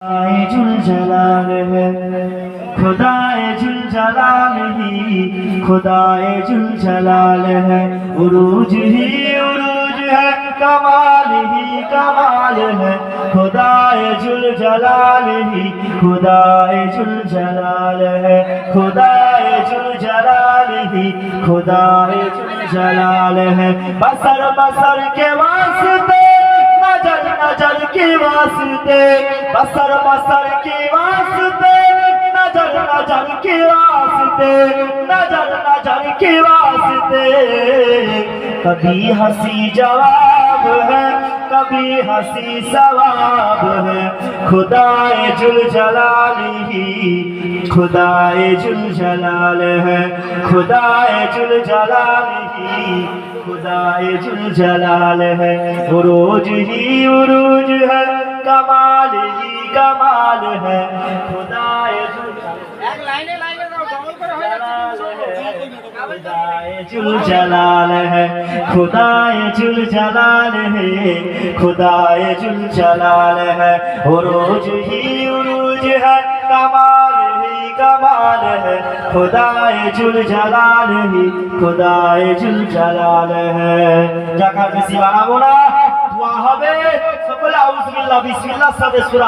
खुदाए जुल जलाल है, खुदाए जुल जलाल ही, खुदाए जुल जलाल है। उरूज ही उरूज है, कमाल ही कमाल है। खुदाए जुल जलाल ही, खुदाए जुल जलाल है। खुदाए जुल जलाल ही, खुदाए जुल जलाल है। बसर बसर के वास्ते, नजर नजर के वास्ते, बसर बसर के वास्ते, नजर नजर के वास्ते, नजर नजर के वास्ते। कभी हंसी जवाब है, कभी हंसी सवाब है। खुदाए जुल जलाल ही, खुदाए जुल जलाल है। खुदाए जुल जलाल ही, खुदाए जुल जलाल है। उरूज ही उरूज है, कमाल ही कमाल है। खुदाए जुल खुदाए जुल जलाल है, खुदाए जुल जलाल है। खुदाए जुल जलाल है। उरूज ही उरूज है, कमाल ही कमाल है। खुदाए जुल जलाल ही, खुदाए जुल जलाल है। জাকাত বেশি বানাবো না, দোয়া হবে। সকলে আউযু বিল্লাহ বিসমিল্লাহ সাথে সূরা